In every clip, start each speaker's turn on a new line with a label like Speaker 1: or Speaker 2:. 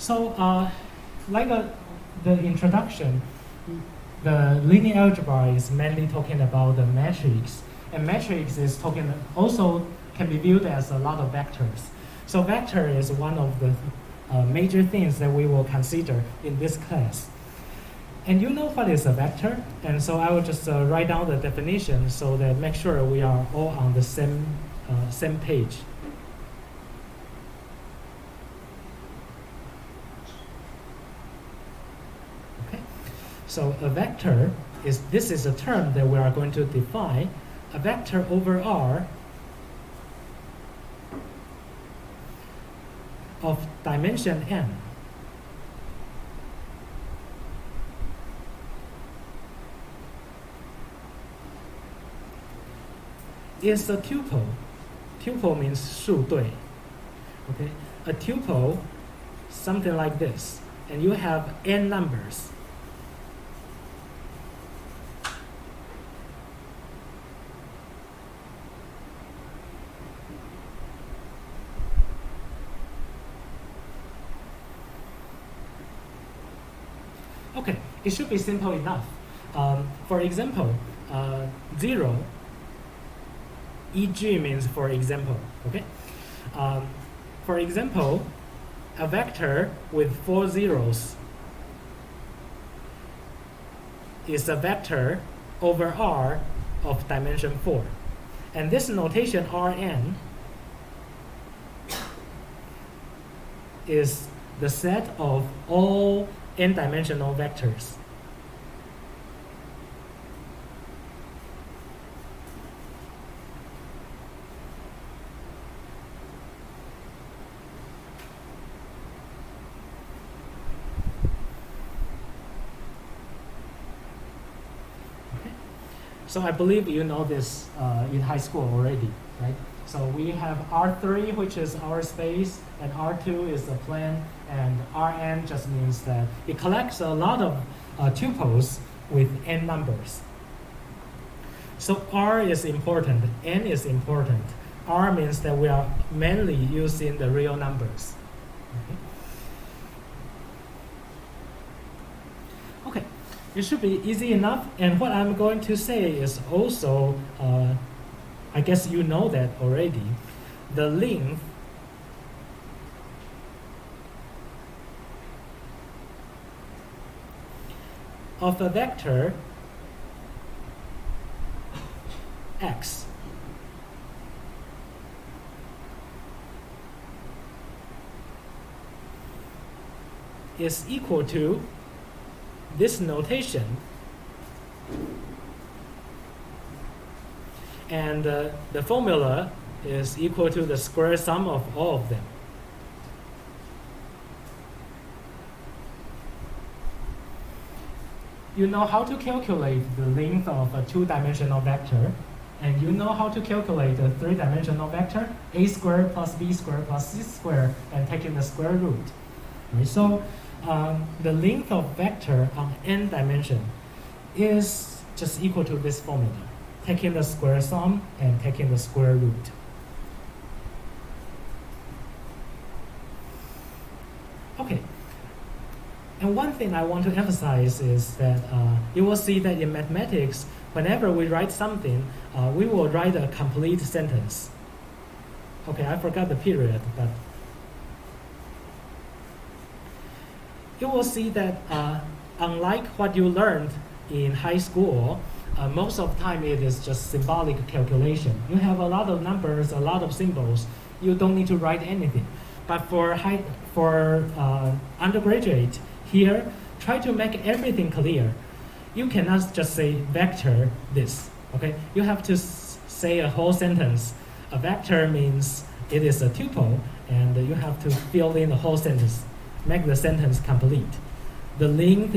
Speaker 1: So, like the introduction, the linear algebra is mainly talking about the matrix, and matrix is talking also can be viewed as a lot of vectors. So vector is one of the major things that we will consider in this class. And you know what is a vector, and so I will just write down the definition so that make sure we are all on the same page. Okay, so a vector this is a term that we are going to define. A vector over R of dimension n is a tuple. Tuple means 数对. Okay, a tuple, something like this, and you have n numbers. Okay, it should be simple enough. For example, 0, e.g. means for example, okay? For example, a vector with 4 zeros is a vector over R of dimension 4. And this notation Rn is the set of all n-dimensional vectors. Okay. So I believe you know this in high school already, right? So we have R3, which is our space, and R2 is the plane, and Rn just means that it collects a lot of tuples with n numbers. So R is important, n is important. R means that we are mainly using the real numbers. Okay, it should be easy enough, and what I'm going to say is also, I guess you know that already, the length of a vector x is equal to this notation, and the formula is equal to the square sum of all of them. You know how to calculate the length of a two-dimensional vector, and you know how to calculate a three-dimensional vector, a squared plus b squared plus c squared, and taking the square root. Right? So the length of vector on n dimension is just equal to this formula, taking the square sum and taking the square root. Okay. And one thing I want to emphasize is that you will see that in mathematics, whenever we write something, we will write a complete sentence. Okay, I forgot the period, but you will see that unlike what you learned in high school, most of the time it is just symbolic calculation. You have a lot of numbers, a lot of symbols. You don't need to write anything. But for undergraduate, here, try to make everything clear. You cannot just say vector this, okay? You have to say a whole sentence. A vector means it is a tuple, and you have to fill in the whole sentence, make the sentence complete. The length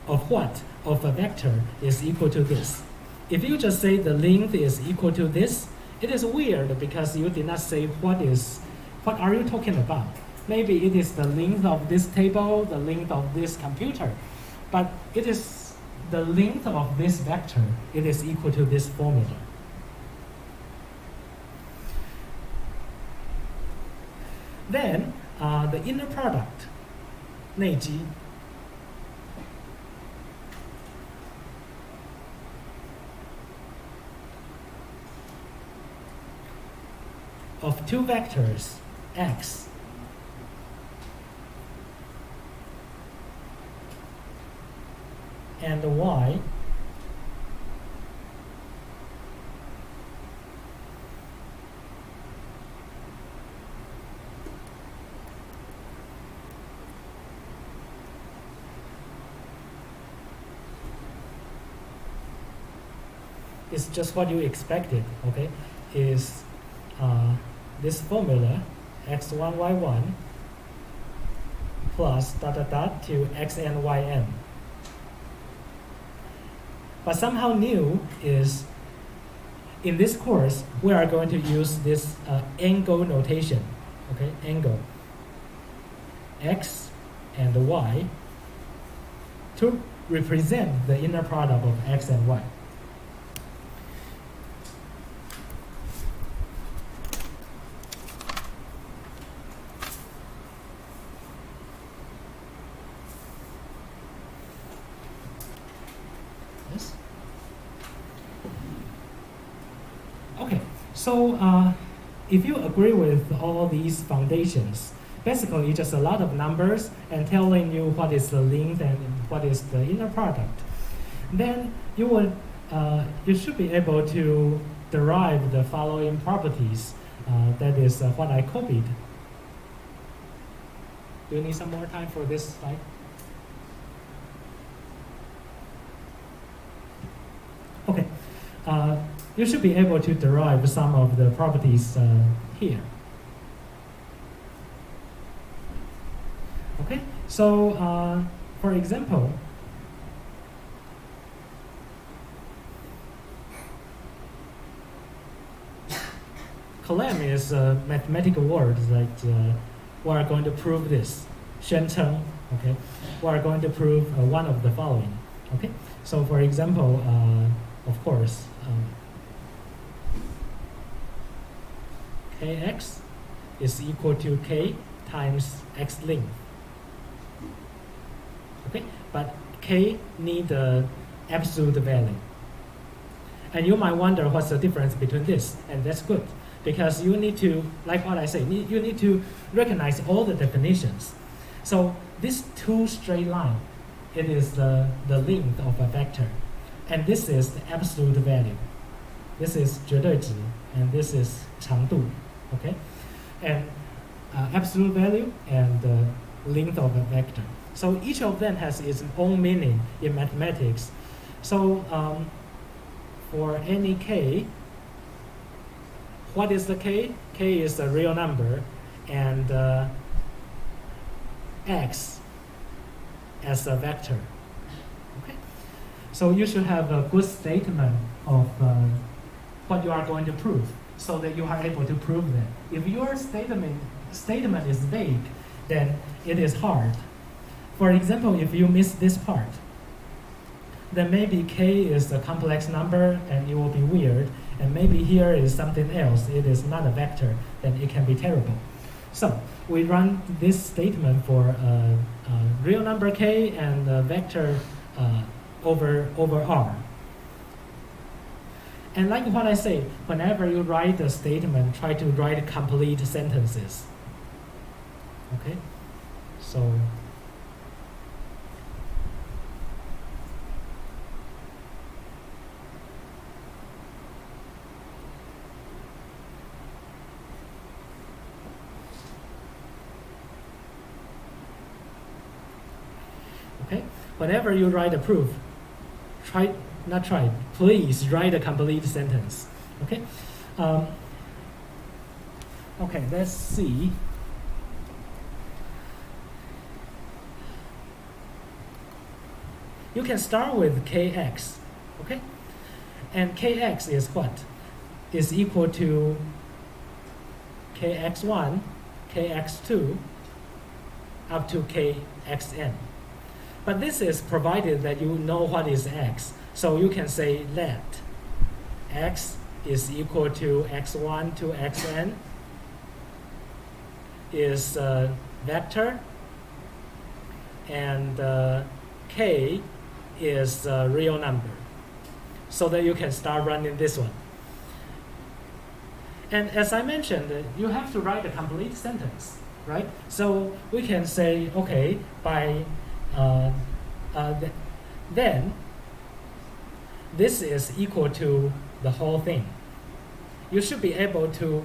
Speaker 1: of what? Of a vector is equal to this. If you just say the length is equal to this, it is weird because you did not say what are you talking about? Maybe it is the length of this table, the length of this computer, but it is the length of this vector. It is equal to this formula. Then the inner product 内积 of two vectors x and y is just what you expected, okay? Is this formula x1, y1 plus dot dot dot to xn, yn. But somehow new is, in this course, we are going to use this angle notation, okay? Angle x and y to represent the inner product of x and y. Yes. Okay, so if you agree with all these foundations, basically just a lot of numbers and telling you what is the length and what is the inner product, then you should be able to derive the following properties. That is what I copied. Do you need some more time for this slide? Okay, you should be able to derive some of the properties here. Okay, so for example, Column is a mathematical word that we are going to prove this. 宣称, okay? We are going to prove one of the following. Okay, so for example, of course, kx is equal to k times x length. Okay, but k need the absolute value. And you might wonder what's the difference between this, and that's good. Because you need to, like what I say, you need to recognize all the definitions. So this two straight line, it is the length of a vector. And this is the absolute value. This is 绝对值, and this is 长度, okay? And absolute value and the length of a vector. So each of them has its own meaning in mathematics. So for any k, what is the k? K is a real number, and x as a vector. Okay, so you should have a good statement of what you are going to prove, so that you are able to prove that. If your statement is vague, then it is hard. For example, if you miss this part, then maybe k is a complex number and it will be weird, and maybe here is something else, it is not a vector, then it can be terrible. So we run this statement for a real number k and a vector over R. And like what I say, whenever you write a statement, try to write complete sentences. Okay, so whenever you write a proof, please write a complete sentence. Okay? Okay, let's see. You can start with kx, okay? And kx is what? Is equal to kx1, kx2, up to kxn. But this is provided that you know what is x. So you can say let x is equal to x1 to xn is a vector and k is a real number, so that you can start running this one. And as I mentioned, you have to write a complete sentence, right? So we can say, okay, by then this is equal to the whole thing. You should be able to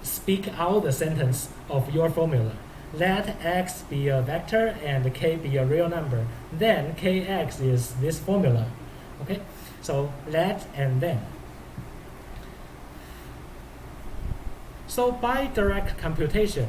Speaker 1: speak out the sentence of your formula. Let x be a vector and k be a real number. Then kx is this formula. Okay? So let and then. So by direct computation,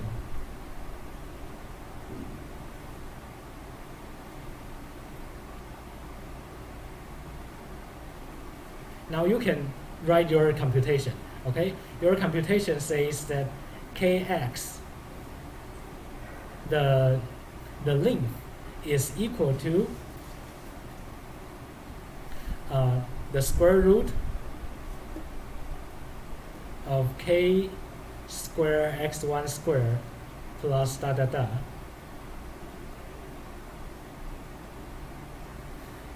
Speaker 1: now you can write your computation. Okay? Your computation says that kx, the length, is equal to the square root of k square x1 square plus da da da.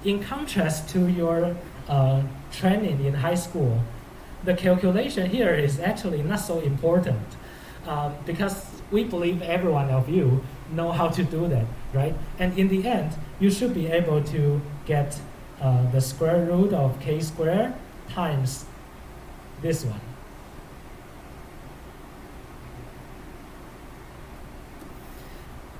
Speaker 1: In contrast to your training in high school, the calculation here is actually not so important because we believe every one of you know how to do that, right? And in the end, you should be able to get the square root of k squared times this one.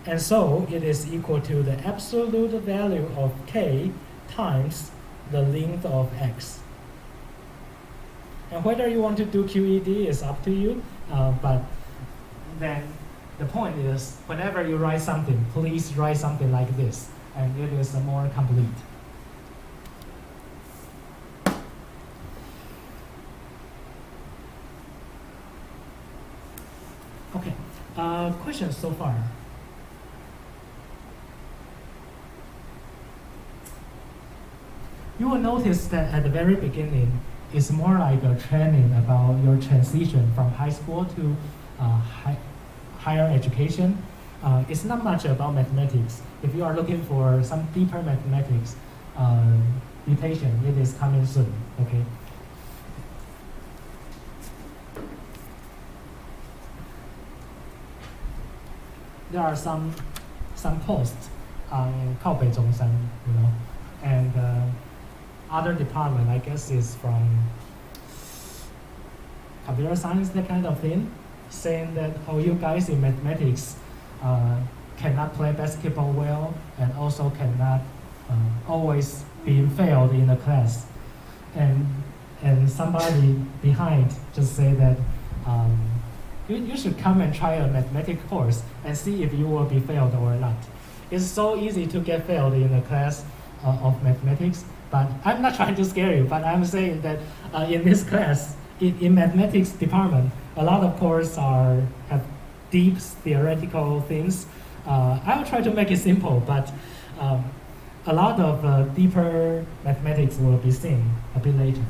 Speaker 1: And so it is equal to the absolute value of k times the length of x. And whether you want to do QED is up to you, but then the point is, whenever you write something, please write something like this, and it is more complete. Okay, questions so far? You will notice that at the very beginning, it's more like a training about your transition from high school to higher education. It's not much about mathematics. If you are looking for some deeper mathematics, be patient, it is coming soon, okay? There are some posts on Kaobei Zhongshan, you know, and other department, I guess, is from computer science, that kind of thing, saying that, oh, you guys in mathematics cannot play basketball well and also cannot always be failed in the class. And somebody behind just say that you should come and try a mathematics course and see if you will be failed or not. It's so easy to get failed in a class of mathematics. But I'm not trying to scare you, but I'm saying that in this class, in mathematics department, a lot of courses have deep theoretical things. I will try to make it simple, but a lot of deeper mathematics will be seen a bit later.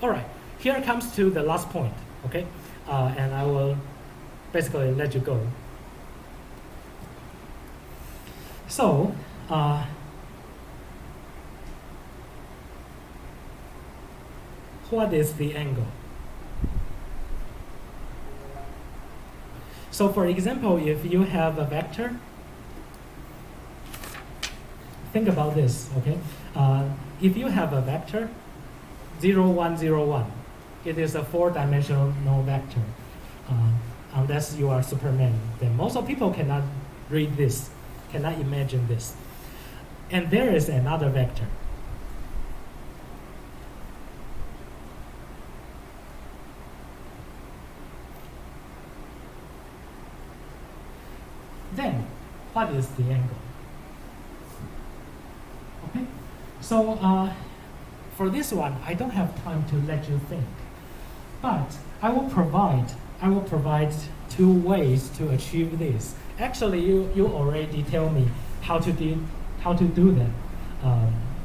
Speaker 1: All right, here comes to the last point, okay? And I will basically let you go. So, what is the angle? So for example, if you have a vector, think about this, okay? If you have a vector, 0, 1, 0, 1, it is a 4-dimensional vector. Unless you are Superman, then most of people cannot read this, cannot imagine this. And there is another vector. Then, what is the angle? Okay, so for this one, I don't have time to let you think, but I will provide 2 ways to achieve this. Actually, you already tell me how to do that.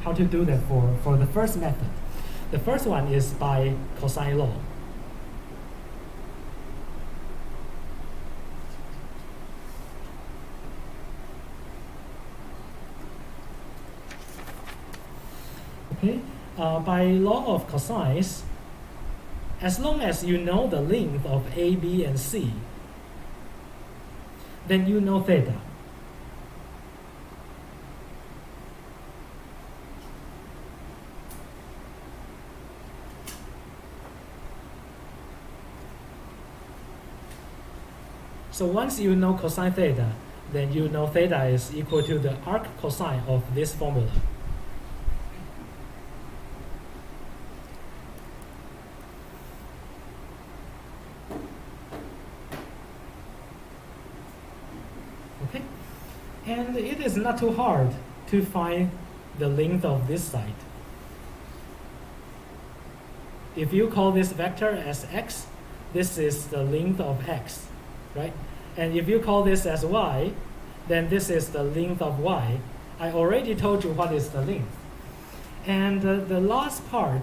Speaker 1: How to do that for the first method. The first one is by cosine law. by law of cosines, as long as you know the length of A, B, and C, then you know theta. So once you know cosine theta, then you know theta is equal to the arc cosine of this formula. Okay, and it is not too hard to find the length of this side. If you call this vector as x, this is the length of x, right? And if you call this as y, then this is the length of y. I already told you what is the length. And the last part,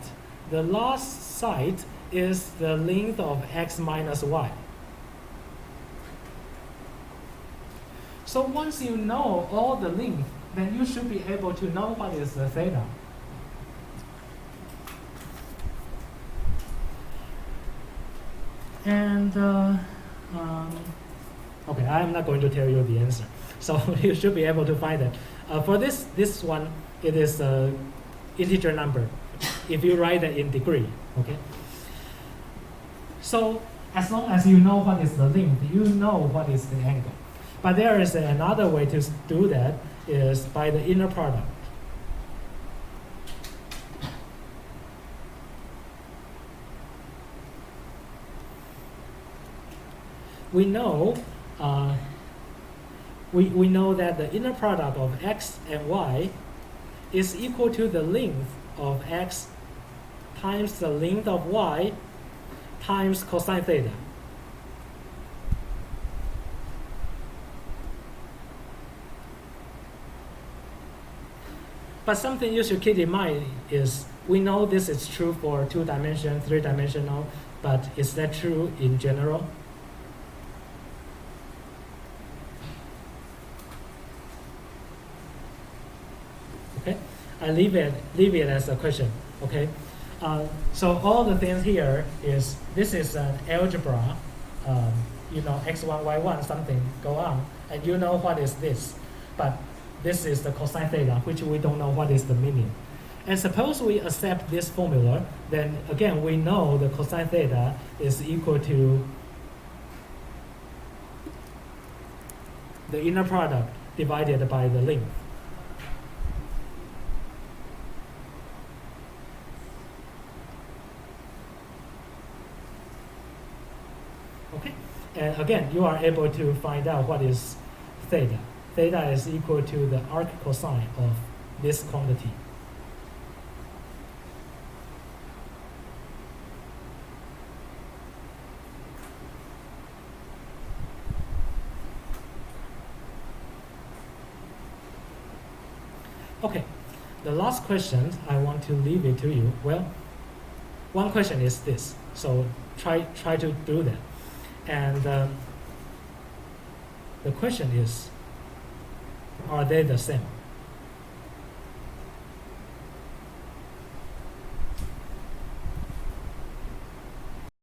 Speaker 1: the last side, is the length of x minus y. So once you know all the length, then you should be able to know what is the theta. And okay, I'm not going to tell you the answer. So you should be able to find it. For this one, it is an integer number. If you write it in degree, okay. So as long as you know what is the length, you know what is the angle. But there is another way to do that, is by the inner product. We know we know that the inner product of x and y is equal to the length of x times the length of y times cosine theta. But something you should keep in mind is, we know this is true for 2-dimensional, 3-dimensional, but is that true in general? Okay, I leave it as a question. Okay, so all the things here is, this is an algebra. You know, x1, y1, something go on, and you know what is this, but this is the cosine theta, which we don't know what is the meaning. And suppose we accept this formula, then again we know the cosine theta is equal to the inner product divided by the length. Okay, and again you are able to find out what is theta. Theta is equal to the arc cosine of this quantity. Okay, the last question, I want to leave it to you. Well, one question is this, so try to do that. And the question is, are they the same?